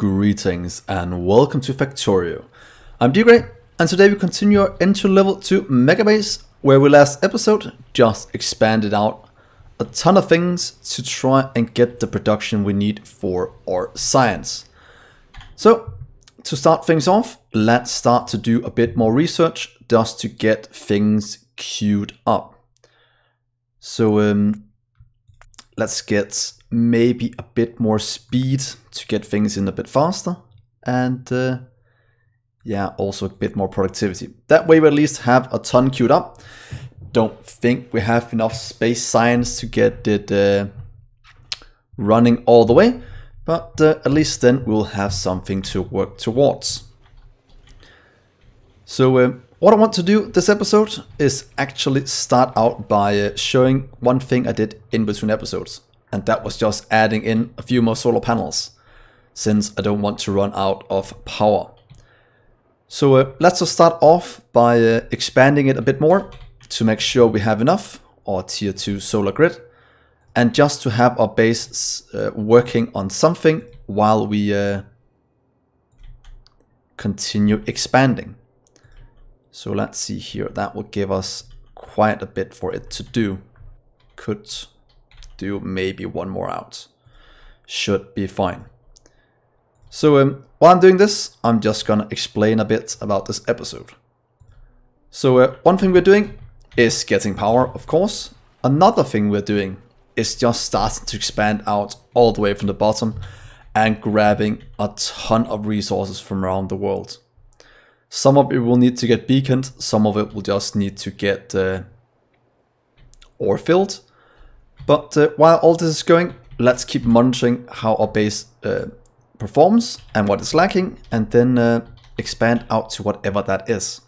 Greetings and welcome to Factorio. I'm Dgray and today we continue our entry level to Megabase, where we last episode just expanded out a ton of things to try and get the production we need for our science. So to start things off, let's start to do a bit more research just to get things queued up. So let's get maybe a bit more speed to get things in a bit faster, and yeah, also a bit more productivity. That way we at least have a ton queued up. Don't think we have enough space science to get it running all the way, but at least then we'll have something to work towards. So what I want to do this episode is actually start out by showing one thing I did in between episodes. And that was just adding in a few more solar panels, since I don't want to run out of power. So let's just start off by expanding it a bit more to make sure we have enough, or tier 2 solar grid, and just to have our base working on something while we continue expanding. So let's see here, that will give us quite a bit for it to do. Could do maybe one more out. Should be fine. So while I'm doing this, I'm just gonna explain a bit about this episode. So one thing we're doing is getting power, of course. Another thing we're doing is just starting to expand out all the way from the bottom and grabbing a ton of resources from around the world. Some of it will need to get beaconed, some of it will just need to get ore filled. But while all this is going, let's keep monitoring how our base performs and what is lacking, and then expand out to whatever that is.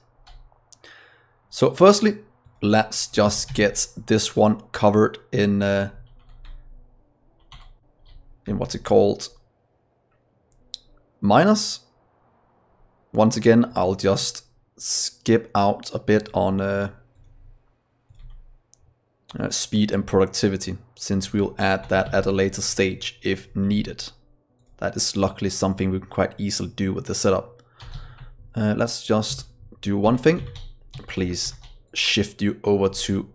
So firstly, let's just get this one covered in what's it called? Minus. Once again, I'll just skip out a bit on speed and productivity, since we'll add that at a later stage if needed. That is luckily something we can quite easily do with the setup. Let's just do one thing. Please shift you over to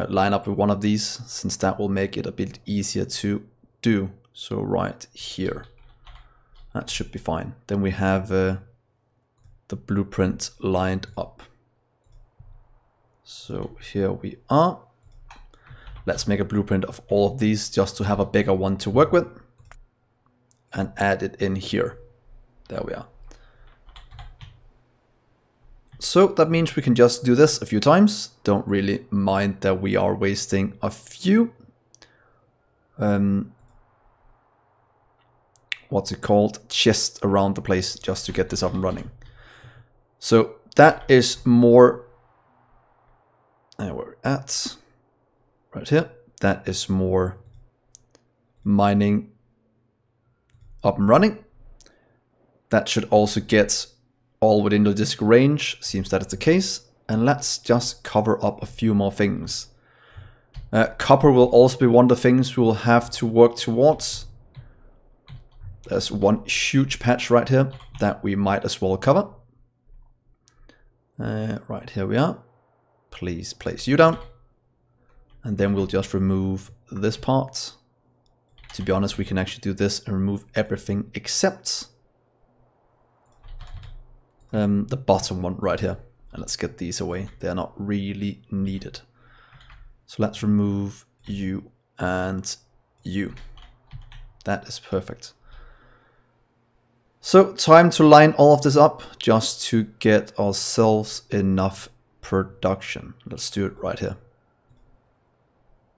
line up with one of these, since that will make it a bit easier to do. So right here, that should be fine. Then we have the blueprint lined up. So here we are. Let's make a blueprint of all of these just to have a bigger one to work with, and add it in here. There we are. So that means we can just do this a few times. Don't really mind that we are wasting a few what's it called, chests around the place just to get this up and running. So that is more, there we're at, right here, that is more mining up and running. That should also get all within the disk range, seems that is the case. And let's just cover up a few more things. Copper will also be one of the things we will have to work towards. There's one huge patch right here that we might as well cover. Right here we are. Please place you down. And then we'll just remove this part. To be honest, we can actually do this and remove everything except the bottom one right here. And let's get these away. They're not really needed. So let's remove you and you. That is perfect. So time to line all of this up just to get ourselves enough production. Let's do it right here.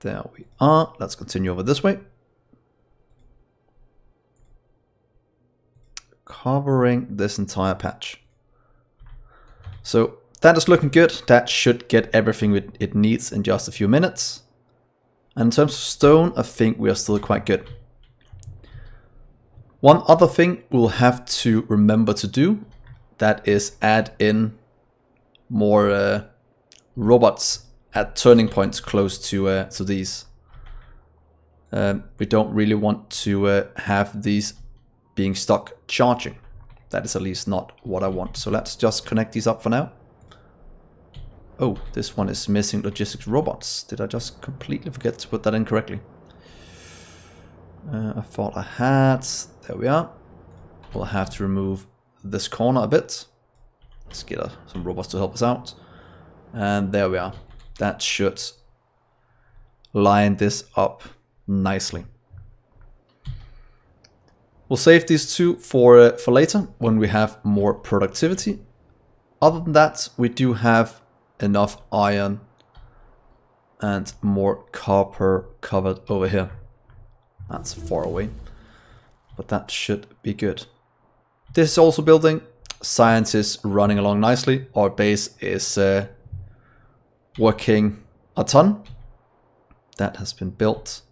There we are. Let's continue over this way. Covering this entire patch. So that is looking good. That should get everything it needs in just a few minutes. And in terms of stone, I think we are still quite good. One other thing we'll have to remember to do, that is add in more robots at turning points close to these. we don't really want to have these being stuck charging. That is at least not what I want. So let's just connect these up for now. Oh, this one is missing logistics robots. Did I just completely forget to put that in correctly? I thought I had. There we are. We'll have to remove this corner a bit. Let's get some robots to help us out. And there we are. That should line this up nicely. We'll save these two for later when we have more productivity. Other than that, we do have enough iron and more copper covered over here. That's far away, but that should be good. This is also building. Science is running along nicely. Our base is working a ton. That has been built.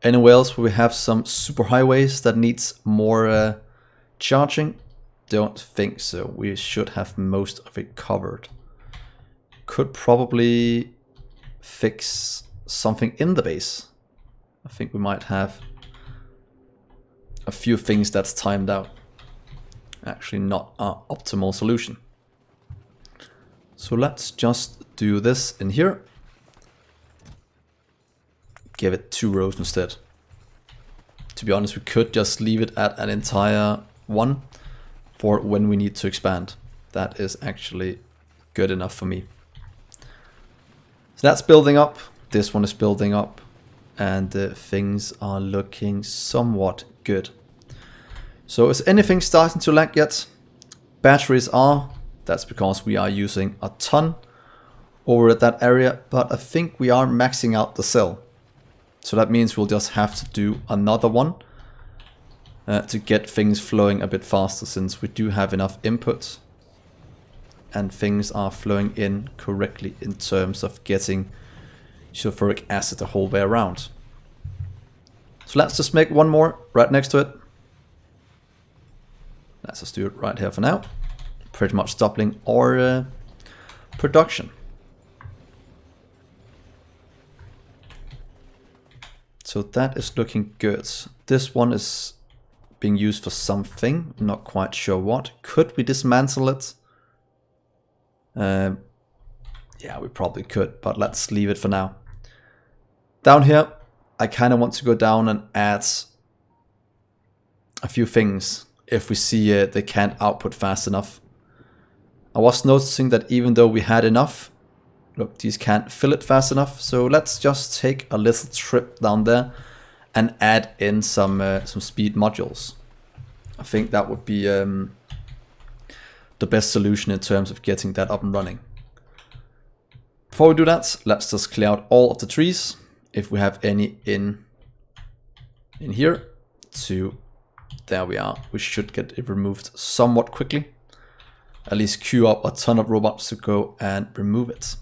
Anywhere else where we have some super highways that needs more charging? Don't think so. We should have most of it covered. Could probably fix something in the base. I think we might have a few things that's timed out. Actually not our optimal solution. So let's just do this in here. Give it 2 rows instead. To be honest, we could just leave it at an entire one for when we need to expand. That is actually good enough for me. So that's building up. This one is building up. And things are looking somewhat good. So is anything starting to lag yet? Batteries are. That's because we are using a ton over at that area. But I think we are maxing out the cell. So that means we'll just have to do another one to get things flowing a bit faster, since we do have enough input and things are flowing in correctly in terms of getting sulfuric acid the whole way around. So let's just make one more right next to it. Let's just do it right here for now. Pretty much doubling our production. So that is looking good. This one is being used for something, not quite sure what. Could we dismantle it? Yeah, we probably could, but let's leave it for now. Down here, I kind of want to go down and add a few things if we see they can't output fast enough. I was noticing that even though we had enough, look, these can't fill it fast enough. So let's just take a little trip down there and add in some speed modules. I think that would be the best solution in terms of getting that up and running. Before we do that, let's just clear out all of the trees, if we have any in here. There we are. We should get it removed somewhat quickly. At least queue up a ton of robots to go and remove it.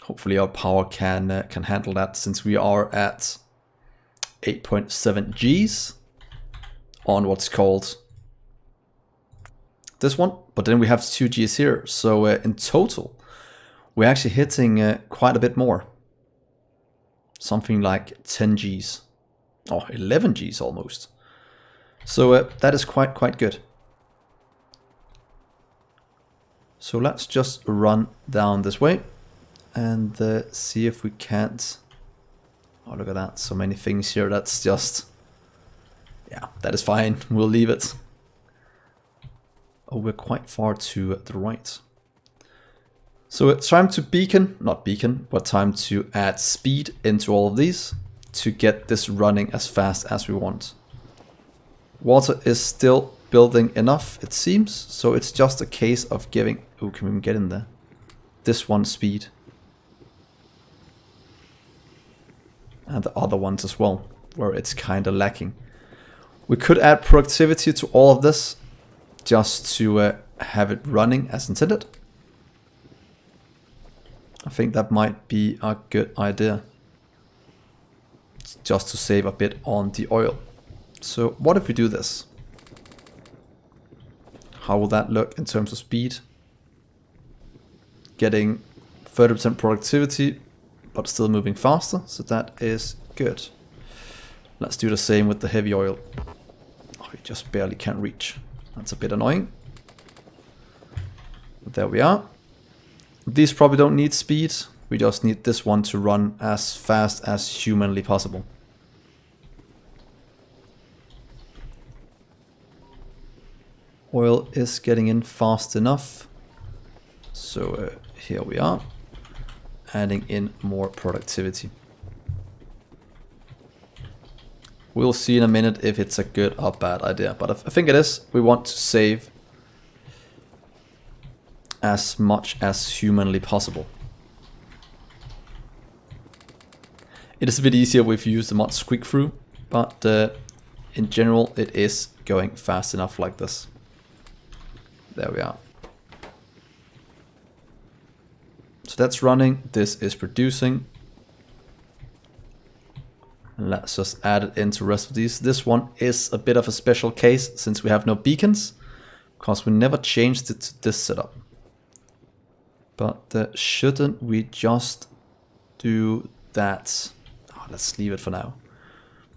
Hopefully our power can handle that, since we are at 8.7 Gs on what's called this one. But then we have 2 Gs here. So in total, we're actually hitting quite a bit more. Something like 10 Gs. Oh, 11 Gs almost. So that is quite good. So let's just run down this way and see if we can't. Oh, look at that. So many things here. That's just... yeah, that is fine. We'll leave it. Oh, we're quite far to the right. So it's time to not beacon, but time to add speed into all of these to get this running as fast as we want. Water is still building enough, it seems. So it's just a case of giving... oh, can we even get in there? This one speed. And the other ones as well, where it's kind of lacking. We could add productivity to all of this, just to have it running as intended. I think that might be a good idea, just to save a bit on the oil. So what if we do this? How will that look in terms of speed? Getting 30% productivity, but still moving faster. So that is Good. Let's do the same with the heavy oil. Oh, you just barely can't reach. That's a bit annoying. But there we are. These probably don't need speed. We just need this one to run as fast as humanly possible. Oil is getting in fast enough. So here we are, adding in more productivity. We'll see in a minute if it's a good or bad idea, but I think it is. We want to save as much as humanly possible. It is a bit easier if you use the mod squeak through, but in general it is going fast enough like this. There we are. So that's running, this is producing. Let's just add it into the rest of these. This one is a bit of a special case since we have no beacons, because we never changed it to this setup. But shouldn't we just do that? Oh, let's leave it for now.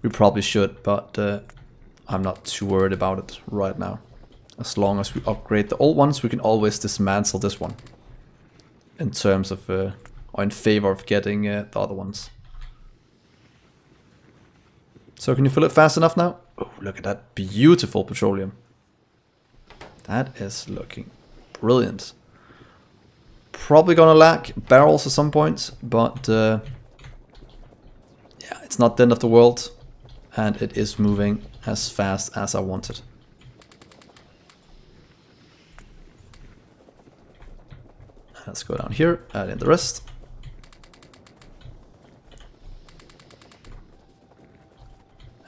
We probably should, but I'm not too worried about it right now. As long as we upgrade the old ones, we can always dismantle this one. In terms of, or in favor of getting the other ones. So can you fill it fast enough now? Oh, look at that beautiful petroleum. That is looking brilliant. Probably gonna lack barrels at some point, but yeah, it's not the end of the world. And it is moving as fast as I wanted. Let's go down here, add in the rest.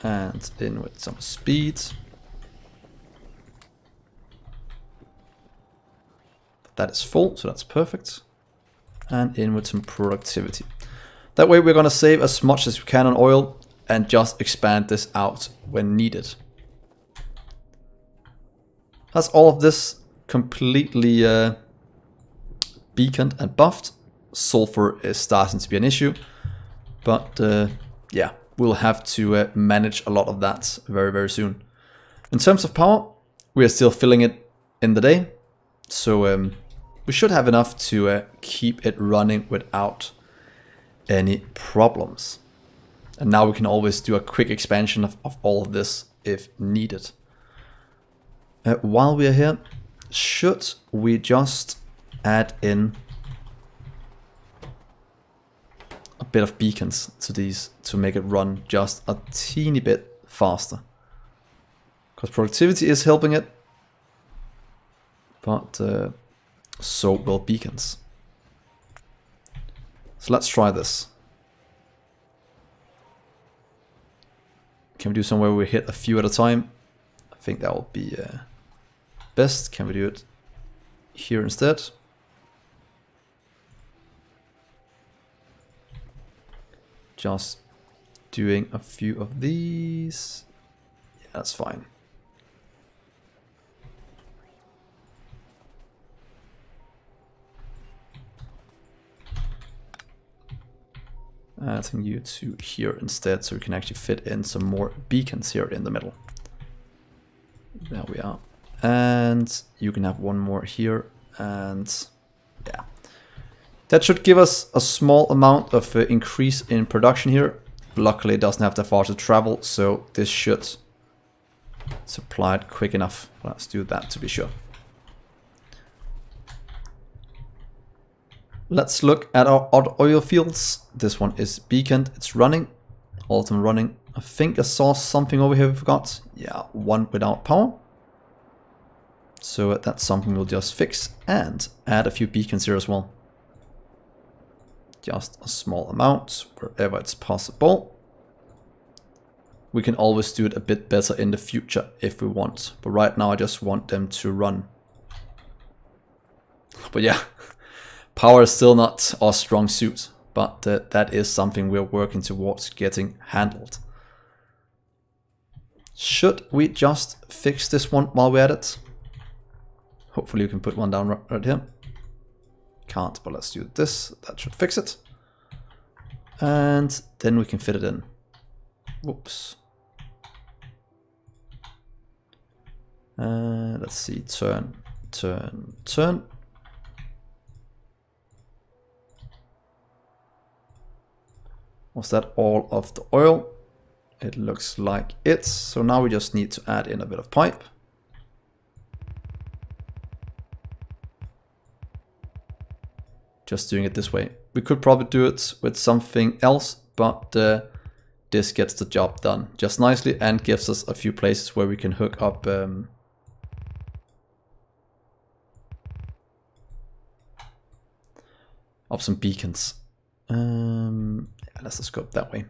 And in with some speed. That is full, so that's perfect. And in with some productivity. That way we're going to save as much as we can on oil and just expand this out when needed. That's all of this completely beaconed and buffed. Sulfur is starting to be an issue, but yeah, we'll have to manage a lot of that very, very soon. In terms of power, we are still filling it in the day, so we should have enough to keep it running without any problems. And now we can always do a quick expansion of all of this if needed. While we are here, should we just add in a bit of beacons to these to make it run just a teeny bit faster? Because productivity is helping it, but so will beacons. So let's try this. Can we do somewhere where we hit a few at a time? I think that will be best. Can we do it here instead? Just doing a few of these. Yeah, that's fine. Adding you to here instead, so we can actually fit in some more beacons here in the middle. There we are. And you can have one more here, and yeah. That should give us a small amount of increase in production here. Luckily it doesn't have that far to travel, so this should supply it quick enough. Let's do that to be sure. Let's look at our odd oil fields. This one is beaconed, it's running. All of them running. I think I saw something over here we forgot. Yeah, one without power. So that's something we'll just fix and add a few beacons here as well. Just a small amount wherever it's possible. We can always do it a bit better in the future if we want. But right now I just want them to run. But yeah, power is still not our strong suit. But that is something we're working towards getting handled. Should we just fix this one while we're at it? Hopefully you can put one down right here. Can't, but let's do this. That should fix it. And then we can fit it in. Whoops. Let's see, turn. Was that all of the oil? It looks like it. So now we just need to add in a bit of pipe. Just doing it this way. We could probably do it with something else, but this gets the job done just nicely and gives us a few places where we can hook up some beacons. Let's just go up that way.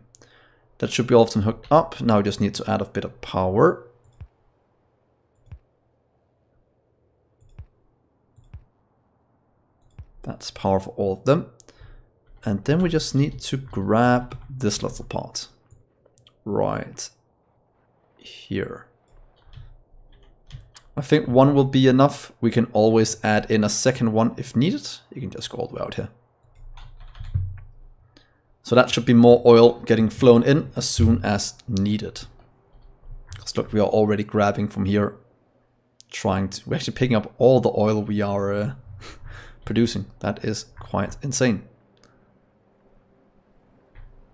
That should be all of them hooked up. Now we just need to add a bit of power. That's power for all of them. And then we just need to grab this little part right here. I think one will be enough. We can always add in a second one if needed. You can just go all the way out here. So that should be more oil getting flown in as soon as needed. Because look, we are already grabbing from here. We're actually picking up all the oil we are producing. That is quite insane.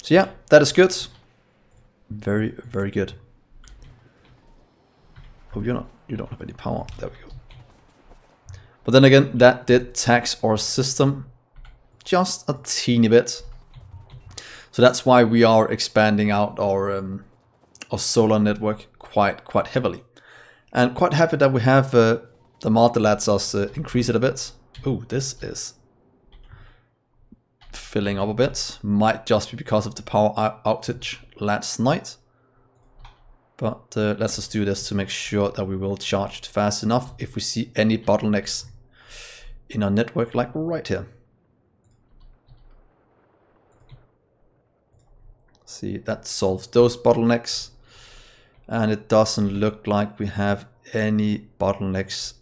So yeah, that is good. Very, very good. Oh, you don't have any power. There we go. But then again, that did tax our system just a teeny bit. So that's why we are expanding out our solar network quite heavily. And quite happy that we have the mod that lets us increase it a bit. Oh, this is filling up a bit. Might just be because of the power outage last night. But let's just do this to make sure that we will charge it fast enough if we see any bottlenecks in our network, like right here. See, that solves those bottlenecks. And it doesn't look like we have any bottlenecks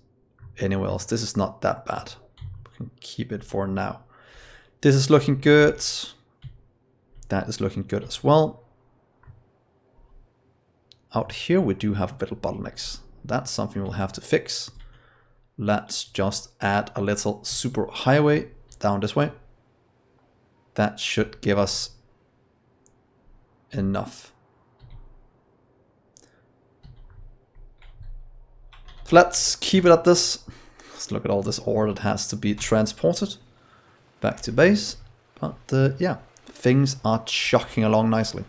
anywhere else. This is not that bad. We can keep it for now. This is looking good. That is looking good as well. Out here we do have a bit of bottlenecks. That's something we'll have to fix. Let's just add a little super highway down this way. That should give us enough. So let's keep it at this. Let's look at all this ore that has to be transported back to base. But yeah, things are chugging along nicely.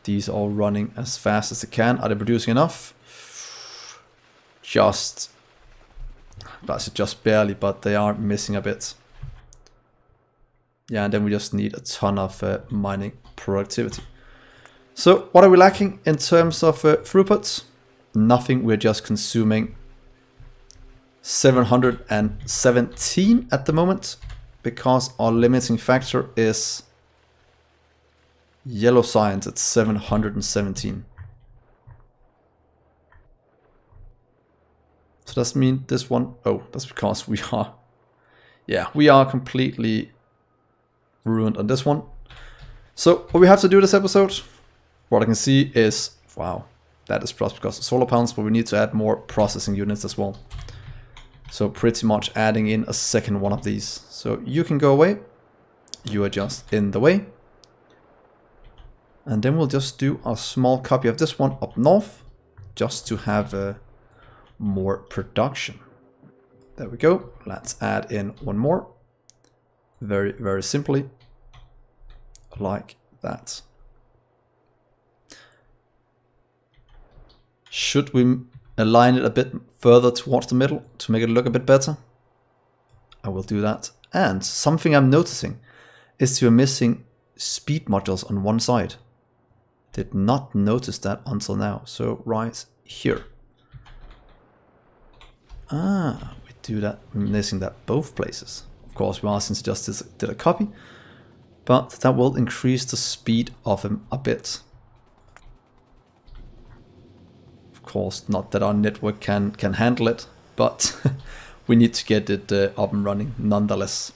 These are all running as fast as they can. Are they producing enough? Just barely, but they are missing a bit. Yeah, and then we just need a ton of mining productivity. So what are we lacking in terms of throughputs? Nothing. We're just consuming 717 at the moment because our limiting factor is yellow science at 717. So does that mean this one? Oh, that's because we are completely ruined on this one. So what we have to do this episode, what I can see is, wow, that is plus because of solar panels, but we need to add more processing units as well. So pretty much adding in a second one of these. So you can go away. You are just in the way. And then we'll just do a small copy of this one up north, just to have more production. There we go. Let's add in one more. Very, very simply, like that. Should we align it a bit further towards the middle to make it look a bit better? I will do that. And something I'm noticing is we're missing speed modules on one side. Did not notice that until now. So right here. Ah, we do that. We're missing that both places. Of course, we are, since it just did a copy, but that will increase the speed of them a bit. Of course, not that our network can handle it, but we need to get it up and running nonetheless.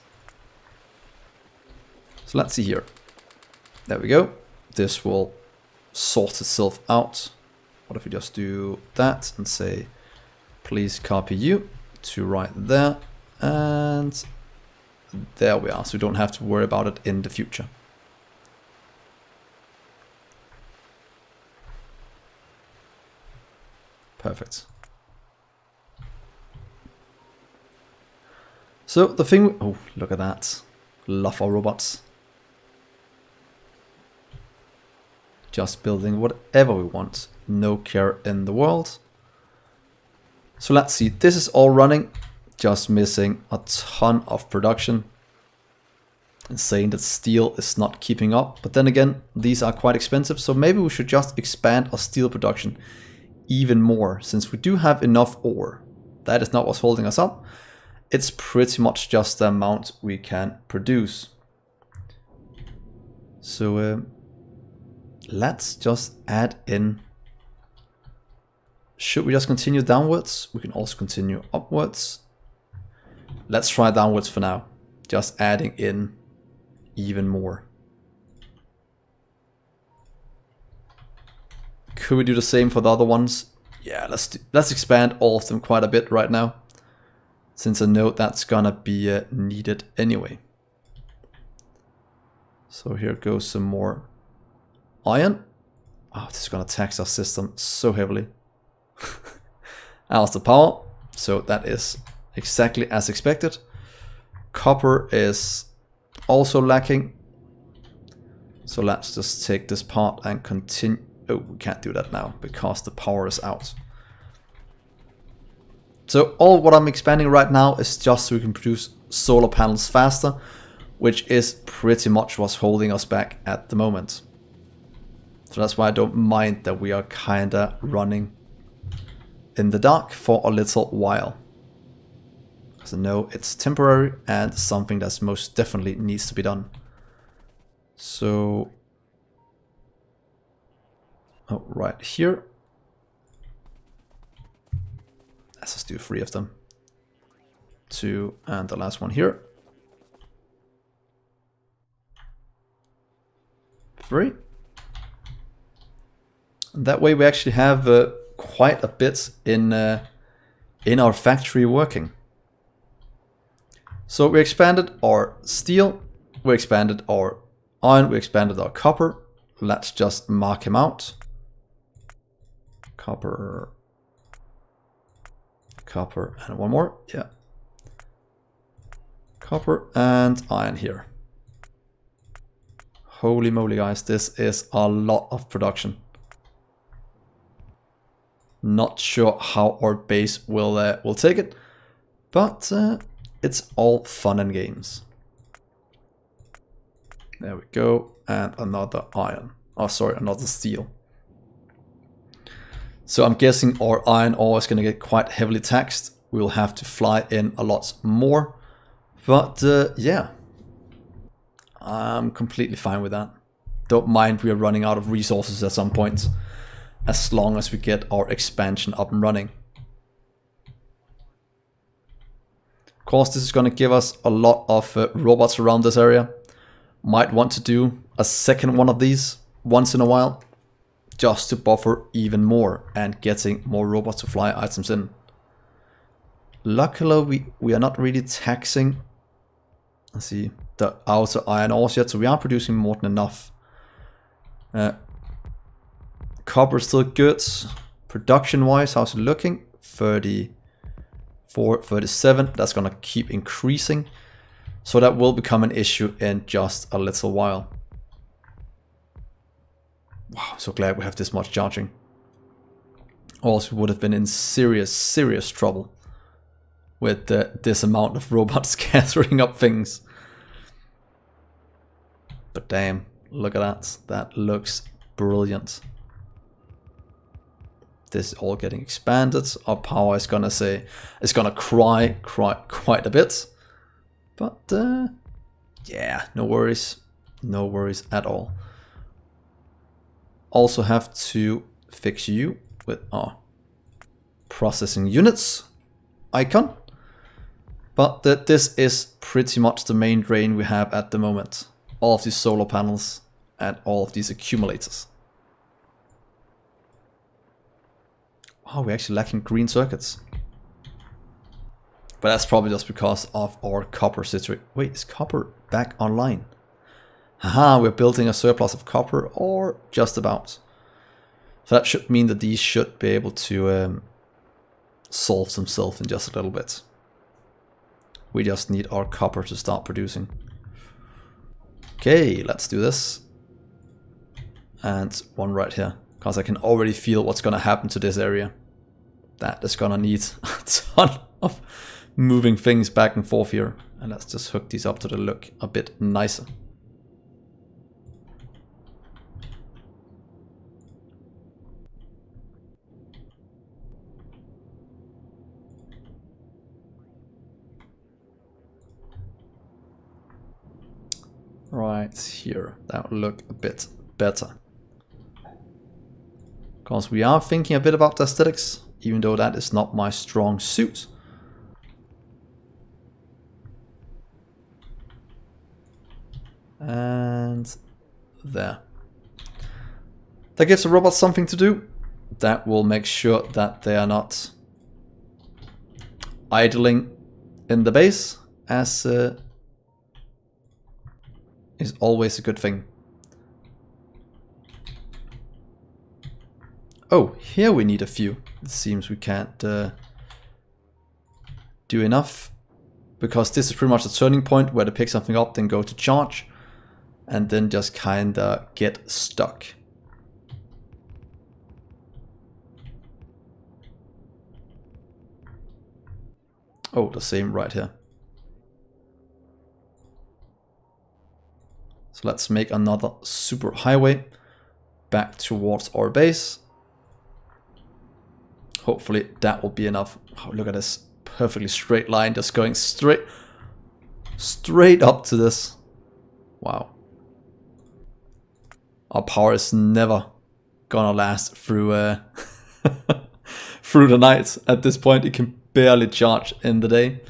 So let's see here. There we go. This will sort itself out. What if we just do that and say, please copy you to right there, and there we are. So we don't have to worry about it in the future. Perfect. So the thing, oh, look at that. Love our robots. Just building whatever we want. No care in the world. So let's see, this is all running. Just missing a ton of production. And saying that steel is not keeping up. But then again, these are quite expensive. So maybe we should just expand our steel production even more. Since we do have enough ore. That is not what's holding us up. It's pretty much just the amount we can produce. So let's just add in. Should we just continue downwards? We can also continue upwards. Let's try downwards for now. Just adding in even more. Could we do the same for the other ones? Yeah, let's expand all of them quite a bit right now. Since I know that's gonna be needed anyway. So here goes some more iron. Oh, this is gonna tax our system so heavily. How's the power? So that is exactly as expected. Copper is also lacking. So let's just take this part and continue. Oh, we can't do that now because the power is out. So all what I'm expanding right now is just so we can produce solar panels faster, which is pretty much what's holding us back at the moment. So that's why I don't mind that we are kinda running in the dark for a little while. Because I know it's temporary and something that's most definitely needs to be done. So, oh, right here. Let's just do 3 of them. 2 and the last one here. 3. And that way we actually have quite a bit in our factory working. So we expanded our steel, we expanded our iron, we expanded our copper. Let's just mark him out. Copper, copper, and one more, yeah. Copper and iron here. Holy moly, guys, this is a lot of production. Not sure how our base will take it, but it's all fun and games. There we go, and another iron. Oh, sorry, another steel. So I'm guessing our iron ore is going to get quite heavily taxed. We'll have to fly in a lot more, but yeah, I'm completely fine with that. Don't mind we are running out of resources at some point, as long as we get our expansion up and running. Of course, this is going to give us a lot of robots around this area. Might want to do a second one of these once in a while, just to buffer even more and getting more robots to fly items in. Luckily, we are not really taxing, let's see, the outer iron ores yet, so we are producing more than enough. Copper is still good. Production wise, how's it looking? 34, 37, that's gonna keep increasing. So that will become an issue in just a little while. Wow, I'm so glad we have this much charging. Or else we would have been in serious trouble with this amount of robots gathering up things. But damn, look at that. That looks brilliant. This is all getting expanded. Our power is gonna say, it's gonna cry quite a bit. But yeah, no worries at all. Also have to fix you with our processing units icon. But this is pretty much the main drain we have at the moment. All of these solar panels at all of these accumulators. Oh, we're actually lacking green circuits. But that's probably just because of our copper situation. Wait, is copper back online? Haha, we're building a surplus of copper, or just about. So that should mean that these should be able to solve themselves in just a little bit. We just need our copper to start producing. Okay, let's do this. And one right here, because I can already feel what's going to happen to this area. That is going to need a ton of moving things back and forth here. And let's just hook these up to look a bit nicer. Right here, that will look a bit better. Because we are thinking a bit about the aesthetics, even though that is not my strong suit. And there. That gives the robots something to do. That will make sure that they are not idling in the base, as is always a good thing. Oh, here we need a few. It seems we can't do enough, because this is pretty much the turning point where they pick something up, then go to charge, and then just kinda get stuck. Oh, the same right here. So let's make another super highway back towards our base. Hopefully that will be enough. Oh, look at this perfectly straight line, just going straight up to this. Wow. Our power is never gonna last through through the night. At this point, it can barely charge in the day.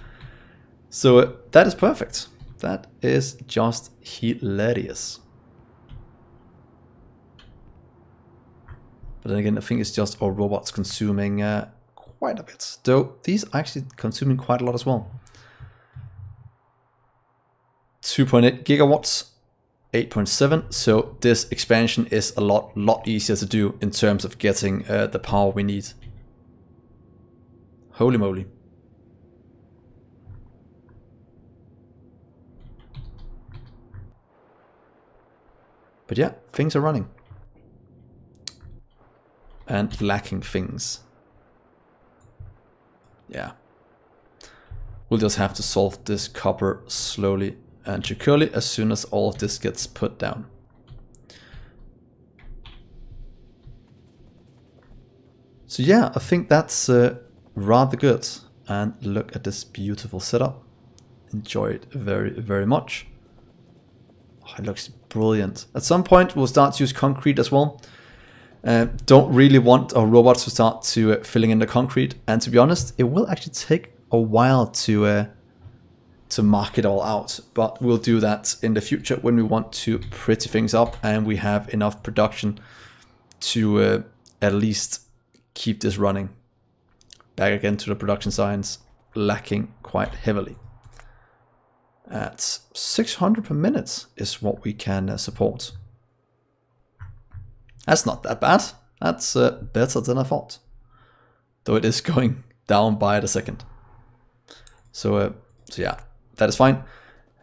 So that is perfect. That is just hilarious. But then again, I think it's just our robots consuming quite a bit. Though these are actually consuming quite a lot as well. 2.8 gigawatts, 8.7. So this expansion is a lot easier to do in terms of getting the power we need. Holy moly. But yeah, things are running. And lacking things. Yeah. We'll just have to solve this copper slowly and securely as soon as all of this gets put down. So yeah, I think that's rather good. And look at this beautiful setup. Enjoy it very, very much. Oh, it looks brilliant. At some point we'll start to use concrete as well. Don't really want our robots to start to filling in the concrete, and to be honest, it will actually take a while to mark it all out, but we'll do that in the future when we want to pretty things up and we have enough production to at least keep this running. Back again to the production science, lacking quite heavily. At 600 per minute is what we can support. That's not that bad. That's better than I thought. Though it is going down by the second. So yeah, that is fine.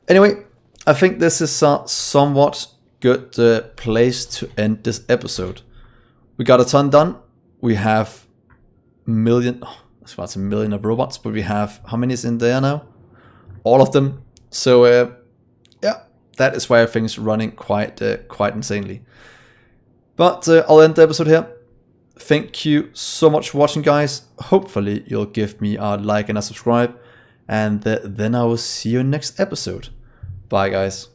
Anyway, I think this is a somewhat good place to end this episode. We got a ton done. We have a million of robots, but we have, how many is in there now? All of them. So yeah, that is why things running quite insanely. But I'll end the episode here. Thank you so much for watching, guys. Hopefully you'll give me a like and a subscribe. And then I will see you next episode. Bye, guys.